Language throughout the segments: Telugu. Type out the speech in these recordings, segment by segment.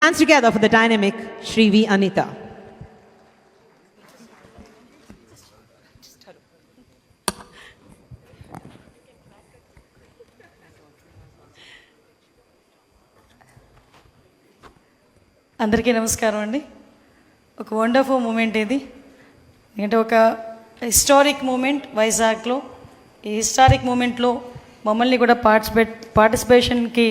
Hands together for the dynamic Shri V. Anita. అందరికీ నమస్కారం అండి. ఒక వండర్ఫుల్ మూమెంట్ ఇది. ఎందుకంటే ఒక హిస్టారిక్ మూమెంట్ వైజాగ్లో. ఈ హిస్టారిక్ మూమెంట్లో మమ్మల్ని కూడా పార్టిసిపేషన్కి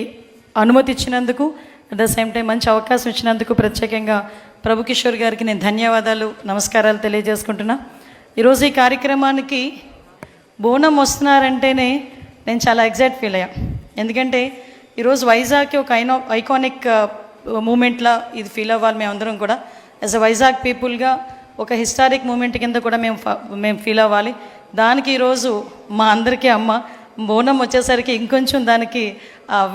అనుమతి ఇచ్చినందుకు, అట్ ద సేమ్ టైం మంచి అవకాశం ఇచ్చినందుకు ప్రత్యేకంగా ప్రభు కిషోర్ గారికి నేను ధన్యవాదాలు, నమస్కారాలు తెలియజేసుకుంటున్నా. ఈరోజు ఈ కార్యక్రమానికి బోనం వస్తున్నారంటేనే నేను చాలా ఎగ్జైట్ ఫీల్ అయ్యా. ఎందుకంటే ఈరోజు వైజాగ్కి ఒక ఐకానిక్ మూమెంట్లా ఇది ఫీల్ అవ్వాలి మేమందరం కూడా. యాజ్ అ వైజాగ్ పీపుల్గా ఒక హిస్టారిక్ మూమెంట్ కింద కూడా మేము ఫీల్ అవ్వాలి. దానికి ఈరోజు మా అందరికీ అమ్మ బోనం వచ్చేసరికి ఇంకొంచెం దానికి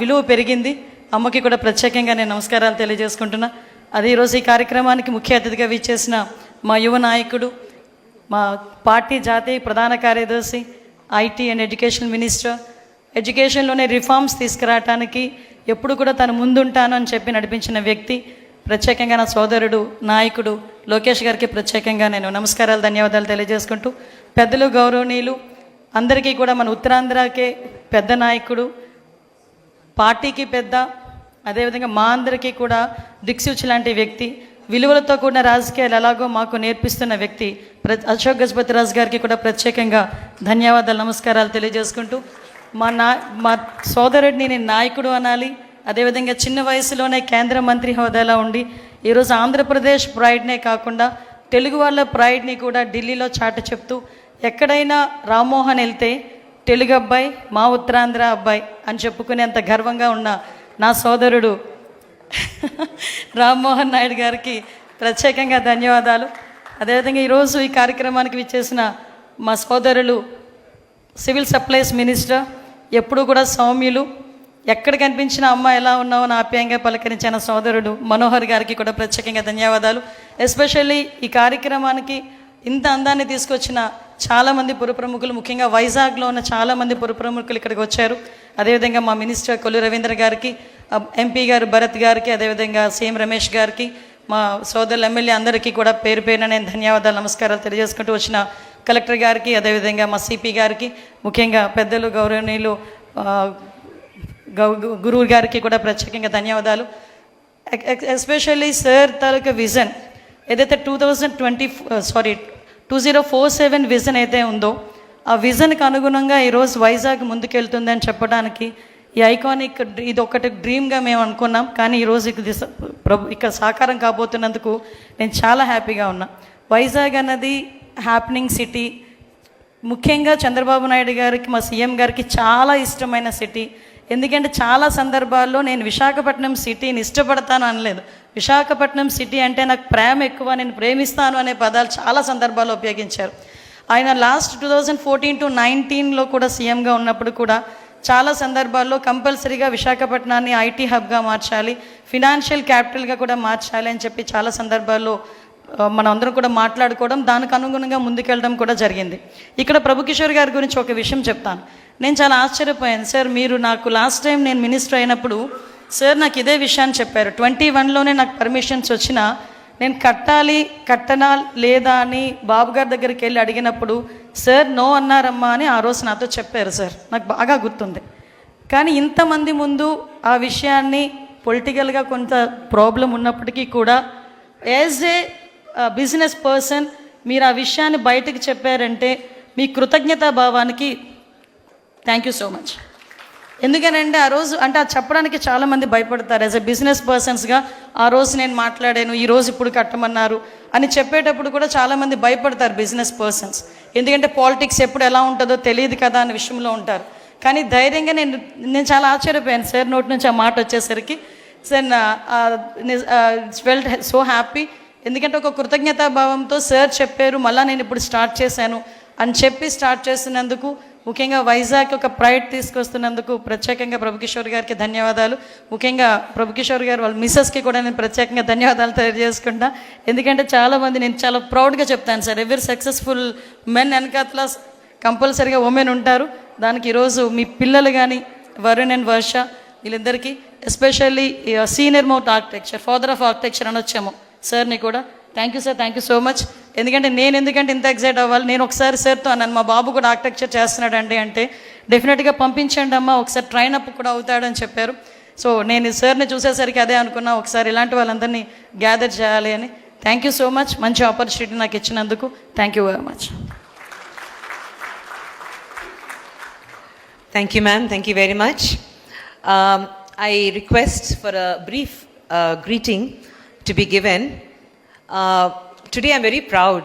విలువ పెరిగింది. అమ్మకి కూడా ప్రత్యేకంగా నేను నమస్కారాలు తెలియజేసుకుంటున్నా. అది ఈరోజు ఈ కార్యక్రమానికి ముఖ్య అతిథిగా విచ్చేసిన మా యువ నాయకుడు, మా పార్టీ జాతీయ ప్రధాన కార్యదర్శి, ఐటీ అండ్ ఎడ్యుకేషన్ మినిస్టర్, ఎడ్యుకేషన్లోనే రిఫార్మ్స్ తీసుకురావటానికి ఎప్పుడు కూడా తను ముందుంటాను అని చెప్పి నడిపించిన వ్యక్తి, ప్రత్యేకంగా నా సోదరుడు నాయకుడు లోకేష్ గారికి ప్రత్యేకంగా నేను నమస్కారాలు, ధన్యవాదాలు తెలియజేసుకుంటూ, పెద్దలు గౌరవనీయులు అందరికీ కూడా మన ఉత్తరాంధ్రకే పెద్ద నాయకుడు, పార్టీకి పెద్ద, అదేవిధంగా మా అందరికీ కూడా దిక్సూచి లాంటి వ్యక్తి, విలువలతో కూడిన రాజకీయాలు ఎలాగో మాకు నేర్పిస్తున్న వ్యక్తి అశోక్ గజపతిరాజు గారికి కూడా ప్రత్యేకంగా ధన్యవాదాలు, నమస్కారాలు తెలియజేసుకుంటూ, మా సోదరుడిని నేను నాయకుడు అనాలి. అదేవిధంగా చిన్న వయసులోనే కేంద్ర మంత్రి హోదాలో ఉండి ఈరోజు ఆంధ్రప్రదేశ్ ప్రైడ్నే కాకుండా తెలుగు వాళ్ళ ప్రైడ్ని కూడా ఢిల్లీలో చాటి చెప్తూ, ఎక్కడైనా రామ్మోహన్ వెళ్తే తెలుగు అబ్బాయి, మా ఉత్తరాంధ్ర అబ్బాయి అని చెప్పుకునేంత గర్వంగా ఉన్న నా సోదరుడు రామ్మోహన్ నాయుడు గారికి ప్రత్యేకంగా ధన్యవాదాలు. అదేవిధంగా ఈరోజు ఈ కార్యక్రమానికి విచ్చేసిన మా సోదరులు సివిల్ సప్లైస్ మినిస్టర్, ఎప్పుడు కూడా సౌమ్యులు, ఎక్కడ కనిపించిన అమ్మ ఎలా ఉన్నావో ఆప్యాయంగా పలకరించిన సోదరుడు మనోహర్ గారికి కూడా ప్రత్యేకంగా ధన్యవాదాలు. ఎస్పెషల్లీ ఈ కార్యక్రమానికి ఇంత అందాన్ని తీసుకొచ్చిన చాలామంది పురప్రముఖులు, ముఖ్యంగా వైజాగ్లో ఉన్న చాలామంది పురప్రముఖులు ఇక్కడికి వచ్చారు. అదేవిధంగా మా మినిస్టర్ కొల్లు రవీంద్ర గారికి, ఎంపీ గారు భరత్ గారికి, అదేవిధంగా సీఎం రమేష్ గారికి, మా సోదరులు ఎమ్మెల్యే అందరికీ కూడా పేరు పేరున నేను ధన్యవాదాలు, నమస్కారాలు తెలియజేసుకుంటూ, వచ్చిన కలెక్టర్ గారికి, అదేవిధంగా మా సిపి గారికి, ముఖ్యంగా పెద్దలు గౌరవనీయులు గురువు గారికి కూడా ప్రత్యేకంగా ధన్యవాదాలు. ఎస్పెషల్లీ సార్ తాలూకా విజన్ ఏదైతే 2047 విజన్ అయితే ఉందో, ఆ విజన్కి అనుగుణంగా ఈరోజు వైజాగ్ ముందుకెళ్తుందని చెప్పడానికి ఈ ఐకానిక్ ఇది ఒకటి డ్రీమ్గా మేము అనుకున్నాం. కానీ ఈరోజు ఇక్కడ సాకారం కాబోతున్నందుకు నేను చాలా హ్యాపీగా ఉన్నా. వైజాగ్ అన్నది హ్యాపెనింగ్ సిటీ, ముఖ్యంగా చంద్రబాబు నాయుడు గారికి, మా సీఎం గారికి చాలా ఇష్టమైన సిటీ. ఎందుకంటే చాలా సందర్భాల్లో నేను విశాఖపట్నం సిటీని ఇష్టపడతాను అనలేదు, విశాఖపట్నం సిటీ అంటే నాకు ప్రేమ ఎక్కువ, నేను ప్రేమిస్తాను అనే పదాలు చాలా సందర్భాల్లో ఉపయోగించారు. ఆయన లాస్ట్ 2014 to 2019 కూడా సీఎంగా ఉన్నప్పుడు కూడా చాలా సందర్భాల్లో కంపల్సరీగా విశాఖపట్నాన్ని ఐటీ హబ్గా మార్చాలి, ఫినాన్షియల్ క్యాపిటల్గా కూడా మార్చాలి అని చెప్పి చాలా సందర్భాల్లో మనం అందరం కూడా మాట్లాడుకోవడం, దానికి అనుగుణంగా ముందుకెళ్ళడం కూడా జరిగింది. ఇక్కడ ప్రభు కిషోర్ గారి గురించి ఒక విషయం చెప్తాను. నేను చాలా ఆశ్చర్యపోయాను. సార్, మీరు నాకు లాస్ట్ టైం నేను మినిస్టర్ అయినప్పుడు సార్ నాకు ఇదే విషయాన్ని చెప్పారు. 21లోనే నాకు పర్మిషన్స్ వచ్చినా నేను కట్టనా లేదా అని బాబు గారి దగ్గరికి వెళ్ళి అడిగినప్పుడు సార్ నో అన్నారమ్మా అని ఆ రోజు నాతో చెప్పారు. సార్ నాకు బాగా గుర్తుంది. కానీ ఇంతమంది ముందు ఆ విషయాన్ని పొలిటికల్గా కొంత ప్రాబ్లం ఉన్నప్పటికీ కూడా యాజ్ ఏ బిజినెస్ పర్సన్ మీరు ఆ విషయాన్ని బయటకు చెప్పారంటే మీ కృతజ్ఞతా భావానికి థ్యాంక్ యూ సో మచ్. ఎందుకనంటే ఆ రోజు అంటే అది చెప్పడానికి చాలామంది భయపడతారు. యాజ్ ఎ బిజినెస్ పర్సన్స్గా ఆ రోజు నేను మాట్లాడాను, ఈరోజు ఇప్పుడు కట్టమన్నారు అని చెప్పేటప్పుడు కూడా చాలామంది భయపడతారు బిజినెస్ పర్సన్స్. ఎందుకంటే పాలిటిక్స్ ఎప్పుడు ఎలా ఉంటుందో తెలియదు కదా అనే విషయంలో ఉంటారు. కానీ ధైర్యంగా నేను చాలా ఆశ్చర్యపోయాను సార్ నోటి నుంచి ఆ మాట వచ్చేసరికి. Sir felt so happy. ఎందుకంటే ఒక కృతజ్ఞతాభావంతో సార్ చెప్పారు, మళ్ళీ నేను ఇప్పుడు స్టార్ట్ చేశాను అని చెప్పి స్టార్ట్ చేస్తున్నందుకు, ముఖ్యంగా వైజాగ్ ఒక ప్రైడ్ తీసుకొస్తున్నందుకు ప్రత్యేకంగా ప్రభుకిషోర్ గారికి ధన్యవాదాలు. ముఖ్యంగా ప్రభుకిషోర్ గారు వాళ్ళ మిస్సెస్కి కూడా నేను ప్రత్యేకంగా ధన్యవాదాలు తెలియజేసుకుంటా. ఎందుకంటే చాలామంది నేను చాలా ప్రౌడ్గా చెప్తాను సార్, ఎవరి సక్సెస్ఫుల్ మెన్ వెనకాతల కంపల్సరీగా ఉమెన్ ఉంటారు. దానికి ఈరోజు మీ పిల్లలు కానీ వరుణ్ అండ్ వర్ష వీళ్ళిద్దరికీ especially senior most architecture, father of architecture అని వచ్చాము సార్ని కూడా. Thank you sir, thank you so much. ఎందుకంటే ఇంత ఎక్సైట్ అవ్వాలి, నేను ఒకసారి సార్తో అన్నాను మా బాబు కూడా ఆర్కిటెక్చర్ చేస్తున్నాడండి అంటే డెఫినెట్గా పంపించండి అమ్మా, ఒకసారి ట్రైన్ అప్ కూడా అవుతాడని చెప్పారు. సో నేను సార్ని చూసేసరికి అదే అనుకున్నా, ఒకసారి ఇలాంటి వాళ్ళందరినీ గ్యాదర్ చేయాలి అని. థ్యాంక్ యూ సో మచ్, మంచి ఆపర్చునిటీ నాకు ఇచ్చినందుకు thank you very much. Thank you, ma'am. Thank you very much. I request for a brief greeting to be given. Today I'm very proud